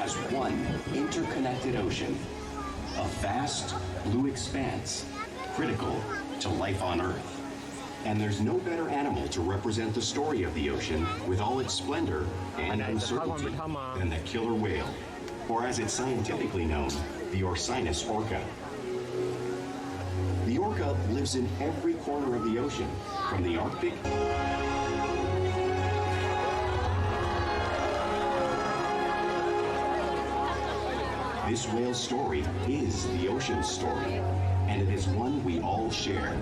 as one interconnected ocean, a vast blue expanse critical to life on Earth. And there's no better animal to represent the story of the ocean with all its splendor and uncertainty than the killer whale, or as it's scientifically known, the Orcinus orca. The orca lives in every corner of the ocean, from the Arctic This whale's story is the ocean's story, and it is one we all share.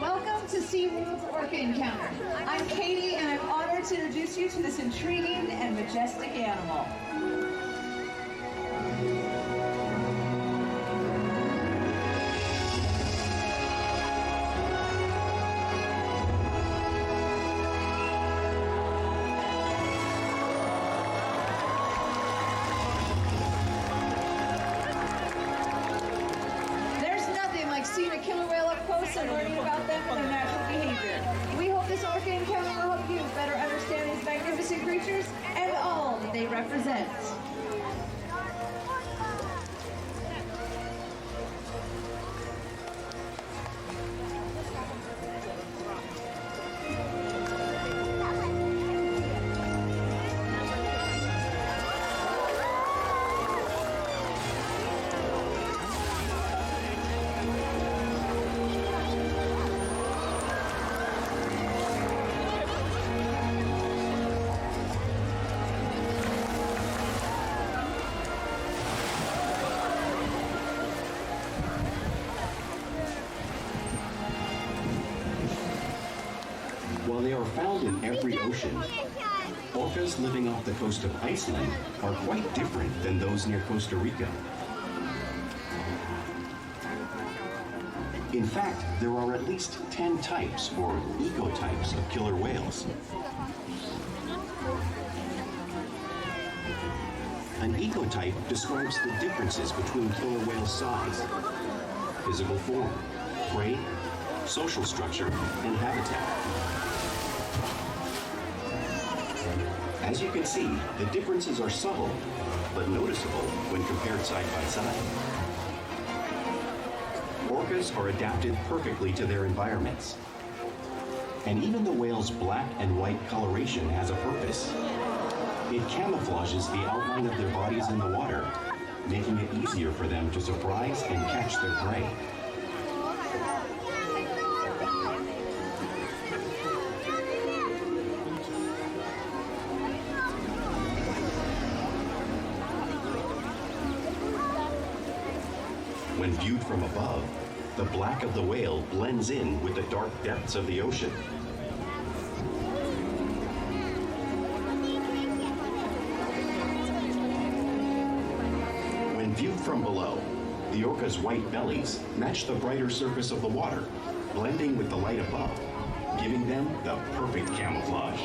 Welcome to SeaWorld's Orca Encounter. I'm Katie, and I'm honored to introduce you to this intriguing and majestic animal. Seeing a killer whale up close and learning about them and their natural behavior. We hope this Orca Encounter will help you better understand these magnificent creatures and all that they represent. While they are found in every ocean, orcas living off the coast of Iceland are quite different than those near Costa Rica. In fact, there are at least 10 types or ecotypes of killer whales. An ecotype describes the differences between killer whale size, physical form, prey, social structure, and habitat. As you can see, the differences are subtle, but noticeable when compared side by side. Orcas are adapted perfectly to their environments. And even the whale's black and white coloration has a purpose. It camouflages the outline of their bodies in the water, making it easier for them to surprise and catch their prey. When viewed from above, the black of the whale blends in with the dark depths of the ocean. When viewed from below, the orca's white bellies match the brighter surface of the water, blending with the light above, giving them the perfect camouflage.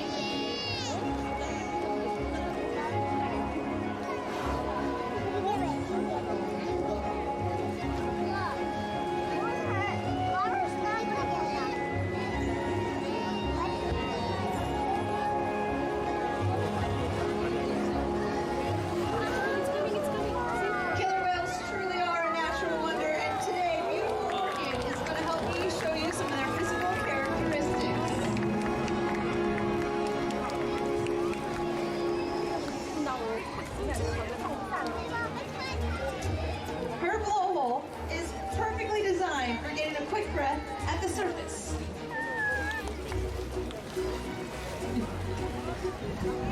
Her blowhole is perfectly designed for getting a quick breath at the surface.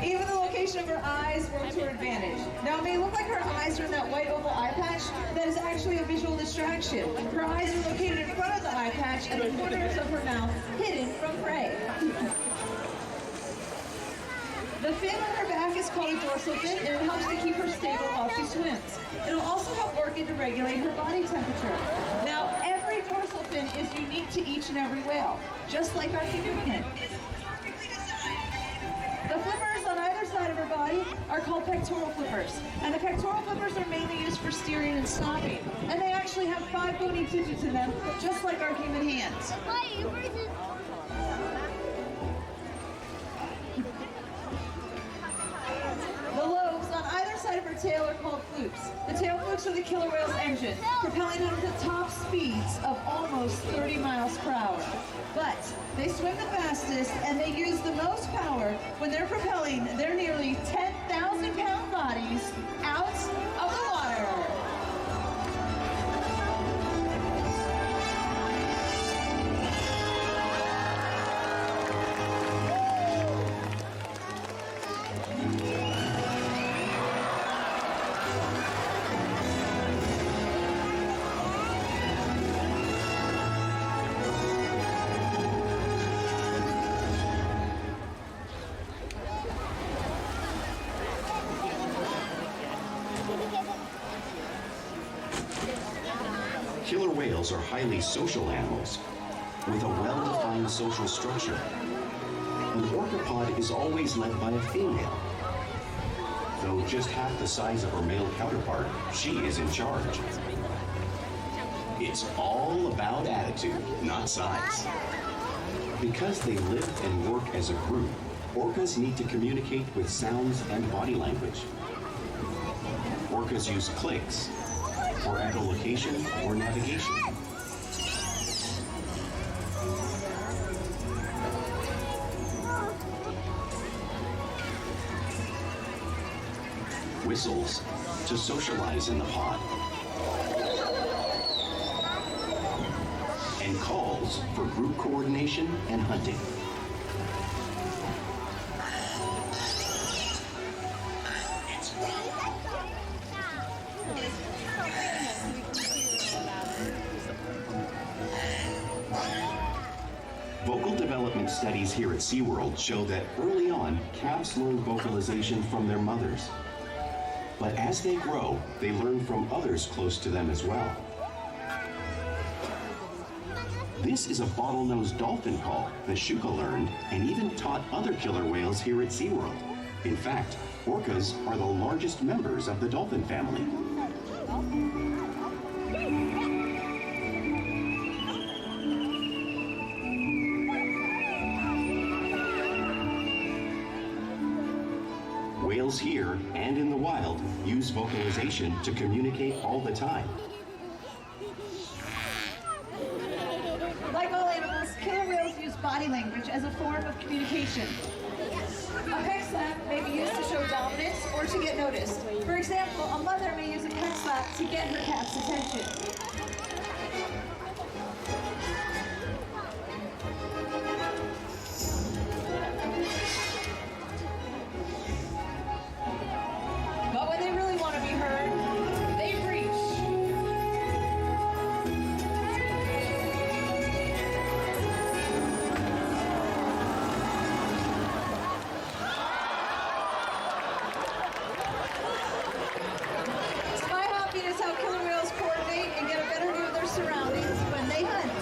Even the location of her eyes work to her advantage. Now, it may look like her eyes are in that white oval eye patch. That is actually a visual distraction. Her eyes are located in front of the eye patch and the corners of her mouth hidden from prey. The fin on her back is called a dorsal fin, and it helps to keep her stable while she swims. It'll also help Orca to regulate her body temperature. Now, every dorsal fin is unique to each and every whale, just like our fingerprint. The flippers on either side of her body body are called pectoral flippers. And the pectoral flippers are mainly used for steering and stopping. And they actually have 5 bony digits in them, just like our human hands. The lobes on either side of her tail are called flukes. The tail flukes are the killer whale's engine, propelling them to top speeds of almost 30 miles per hour. But they swim the fastest and they use the most power when they're propelling their nearly 10,000-pound bodies out of the water. Killer whales are highly social animals with a well-defined social structure. An orcapod is always led by a female. Though just half the size of her male counterpart, she is in charge. It's all about attitude, not size. Because they live and work as a group, orcas need to communicate with sounds and body language. Orcas use clicks for echolocation or navigation. Whistles to socialize in the pod. And calls for group coordination and hunting. Vocal development studies here at SeaWorld show that early on, calves learn vocalization from their mothers. But as they grow, they learn from others close to them as well. This is a bottlenose dolphin call that Shuka learned and even taught other killer whales here at SeaWorld. In fact, orcas are the largest members of the dolphin family. Whales here and in the wild use vocalization to communicate all the time. Like all animals, killer whales use body language as a form of communication. A peck slap may be used to show dominance or to get noticed. For example, a mother may use a peck slap to get her calf's attention. But when they really want to be heard, they reach. Spy hopping is how killer whales coordinate and get a better view of their surroundings when they hunt.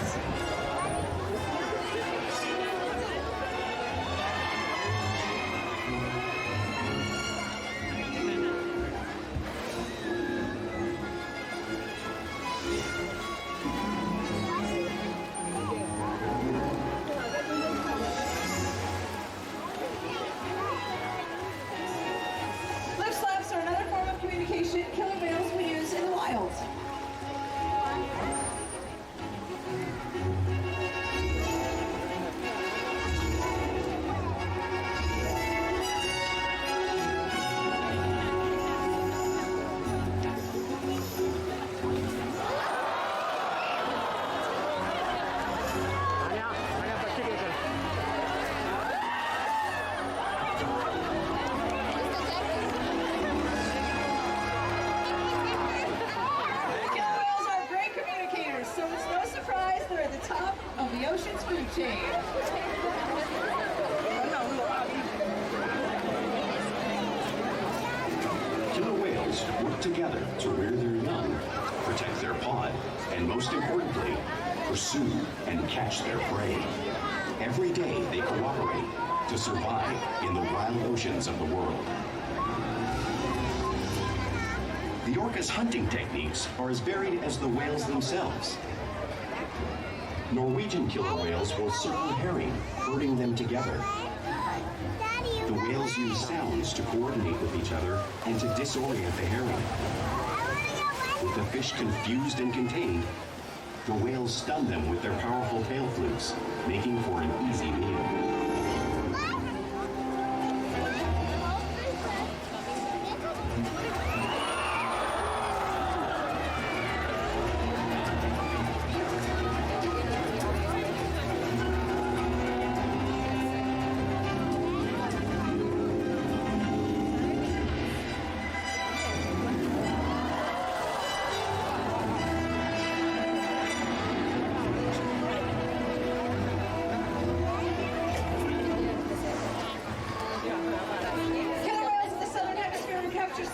Lip slaps are another form of communication killer whales will use in the wild. Killer whales are great communicators, so it's no surprise they're at the top of the ocean's food chain. Killer whales work together to rear their young, protect their pod, and most importantly, pursue and catch their prey. Every day they cooperate to survive in the wild oceans of the world. The orca's hunting techniques are as varied as the whales themselves. Norwegian killer whales will circle herring, herding them together. The whales use sounds to coordinate with each other and to disorient the herring. With the fish confused and contained, the whales stun them with their powerful tail flukes, making for an easy meal.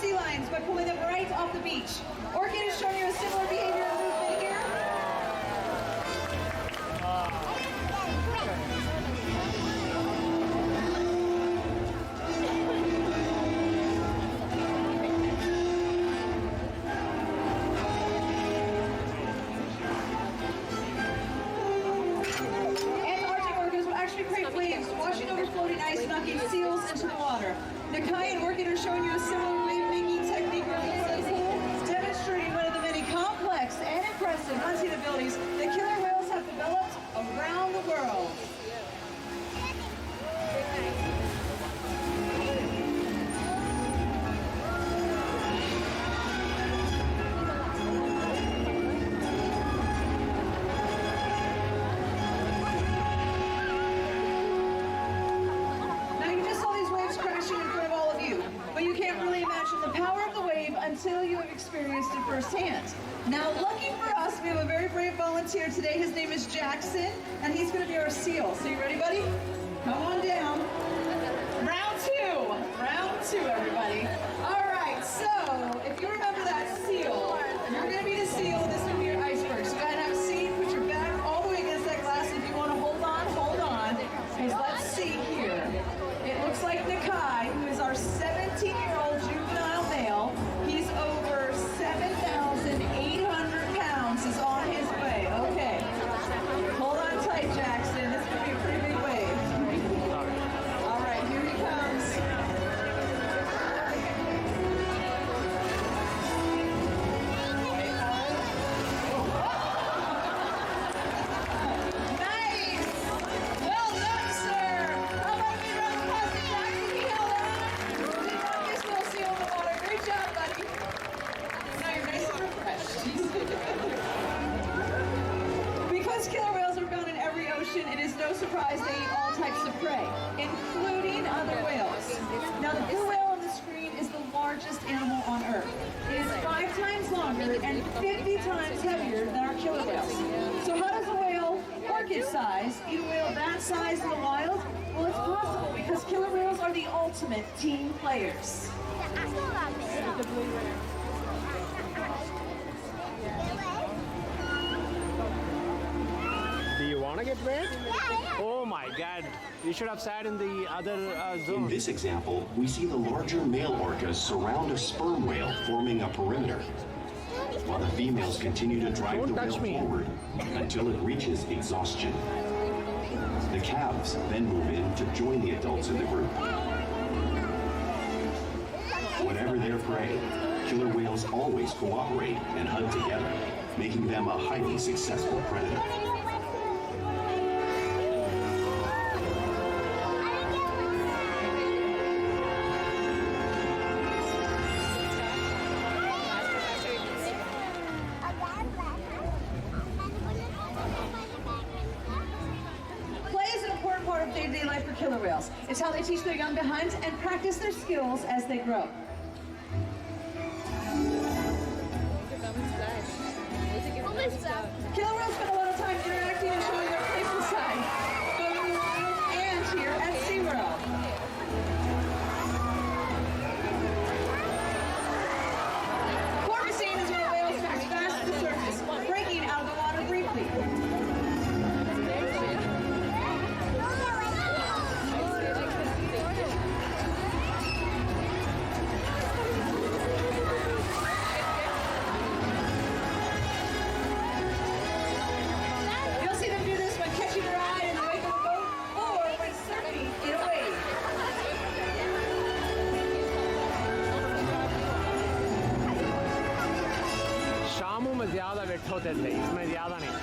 Sea lions by pulling them right off the beach. Orca is showing you a similar behavior and movement here. And Arctic orcas will actually create waves, washing over floating ice, knocking seals into the water. Nakai and Orchid are showing you a similar wave-making technique demonstrating one of the many complex and impressive hunting abilities that killer whales have developed around the world. Until you have experienced it firsthand. Now, lucky for us, we have a very brave volunteer today. His name is Jackson, and he's going to be our seal. So you ready, buddy? Come on down. Round two, everybody. All right, so if you remember that seal, you're going to be the seal. This is going to be your iceberg. So go ahead and have a seat. Put your back all the way against that glass. If you want to hold on. Because let's see here. It looks like Nakai, who is our 17-year-old juvenile male, he's over 7,800 pounds, is on his way. Okay. Hold on tight, Jackson. This could be a pretty big wave. All right, here he comes. Nice! Well done, sir! How about we run past the Jackson? He held on. He got this little seal in the water. Great job, buddy. Now you're nice and refreshed. Because killer whales are found in every ocean, it is no surprise they eat all types of prey, including other whales. Now, the blue whale on the screen is the largest animal on Earth. It is 5 times longer and 50 times heavier than our killer whales. So how does a whale, orchid size, eat a whale that size in the wild? Well, it's possible because killer whales are the ultimate team players. Do you want to get wet? Oh my God. You should have sat in the other In zone. this example, we see the larger male orcas surround a sperm whale, forming a perimeter, while the females continue to drive Don't the whale touch me. forward until it reaches exhaustion. The calves then move in to join the adults in the group. Whatever their prey, killer whales always cooperate and hunt together, making them a highly successful predator. Play is an important part of day-to-day life for killer whales. It's how they teach their young to hunt and practice their skills as they grow. Killer whales spend a lot of time interacting and showing their playful side, both in the wild and here at SeaWorld. Porpoising is when a whale swims fast to the surface, breaking out of the water briefly. में ज़्यादा wait होते थे, इसमें ज़्यादा नहीं।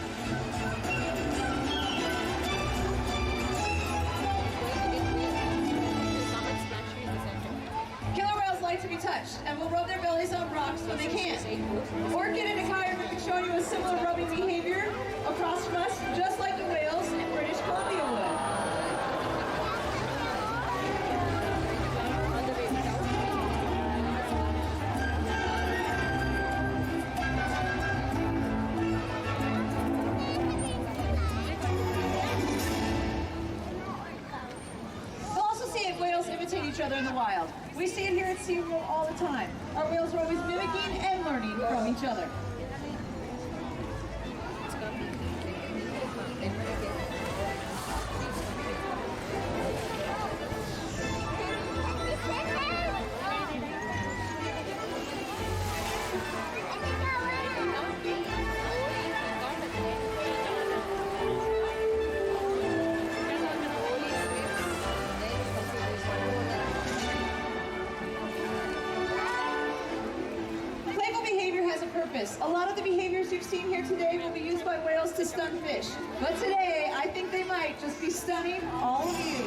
Killer whales like to be touched and will rub their bellies on rocks when they can. Orchid and Akai are going to be showing you a similar rubbing behavior across from us, just like the whales in British Columbia would. Imitate each other in the wild. We see it here at Sea World all the time. Our whales are always mimicking and learning from each other. A lot of the behaviors you've seen here today will be used by whales to stun fish. But today, I think they might just be stunning all of you.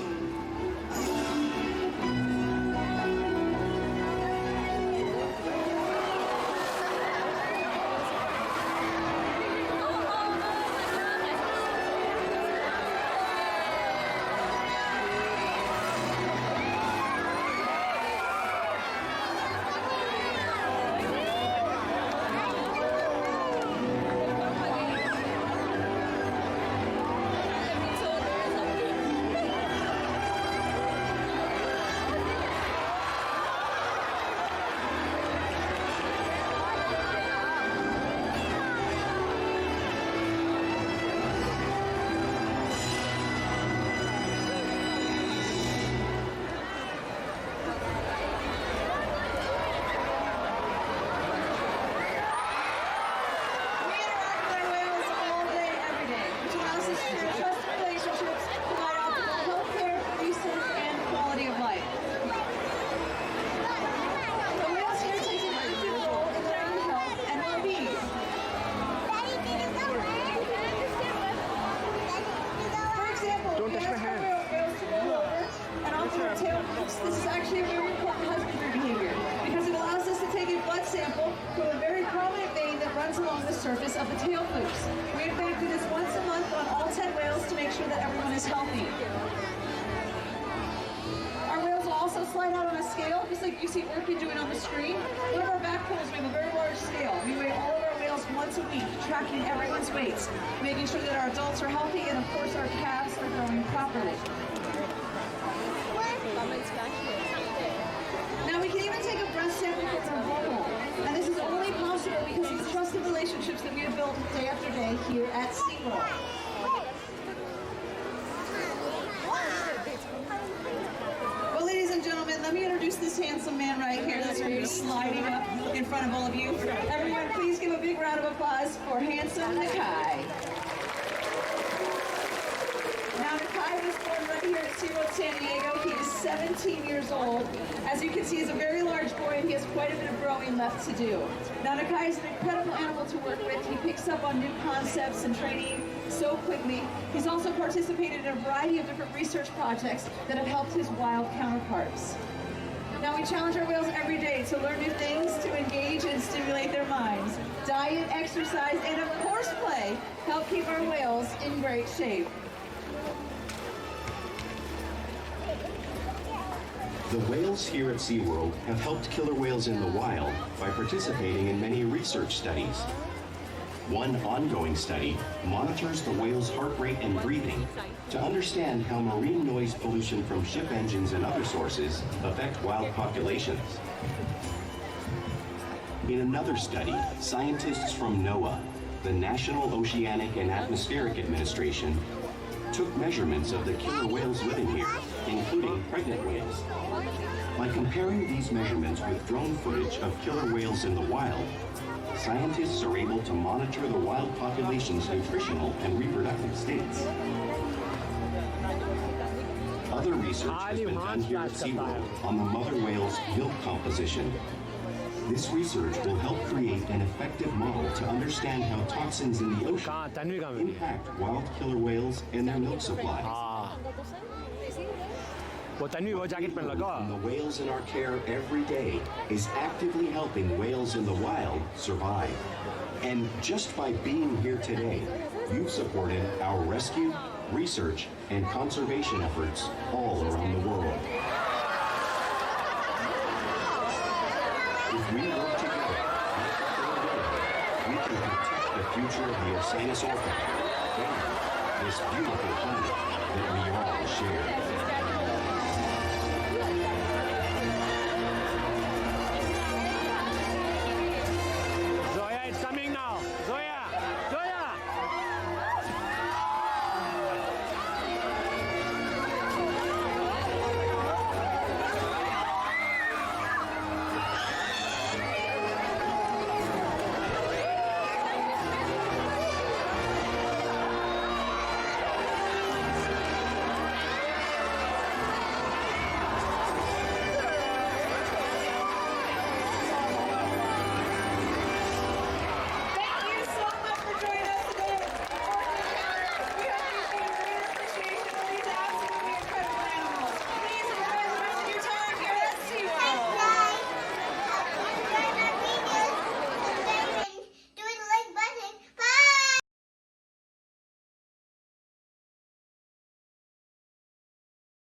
This is actually a very important husbandry behavior because it allows us to take a blood sample from a very prominent vein that runs along the surface of the tail loops. We are going to do this once a month on all 10 whales to make sure that everyone is healthy. Our whales will also slide out on a scale, just like you see Orca doing on the screen. One of our back poles, we have a very large scale. We weigh all of our whales once a week, tracking everyone's weights, making sure that our adults are healthy and of course our calves are growing properly. Now we can even take a breast sample from our bubble, and this is only possible because of the trusted relationships that we have built day after day here at SeaWorld. Well, ladies and gentlemen, let me introduce this handsome man right here that's going to be sliding up in front of all of you. Everyone, please give a big round of applause for handsome Nakai. Now, Nakai was born right here at SeaWorld San Diego. He is 17 years old. As you can see, he's a very large boy and he has quite a bit of growing left to do. Now, Nakai is an incredible animal to work with. He picks up on new concepts and training so quickly. He's also participated in a variety of different research projects that have helped his wild counterparts. Now, we challenge our whales every day to learn new things, to engage and stimulate their minds. Diet, exercise, and of course play help keep our whales in great shape. The whales here at SeaWorld have helped killer whales in the wild by participating in many research studies. One ongoing study monitors the whale's heart rate and breathing to understand how marine noise pollution from ship engines and other sources affect wild populations. In another study, scientists from NOAA, the National Oceanic and Atmospheric Administration, took measurements of the killer whales living here, including pregnant whales. By comparing these measurements with drone footage of killer whales in the wild, scientists are able to monitor the wild population's nutritional and reproductive states. Other research has been done here at SeaWorld on the mother whale's milk composition. This research will help create an effective model to understand how toxins in the ocean कहाँ तन्वी कहाँ मिली है? impact wild killer whales and their milk supply. हाँ वो तन्वी वो jacket पहन लगा From the whales in our care every day is actively helping whales in the wild survive. And just by being here today, you've supported our rescue, research, and conservation efforts all around the world. If we work together, we can protect the future of the Oceanus orca and this beautiful planet that we all share.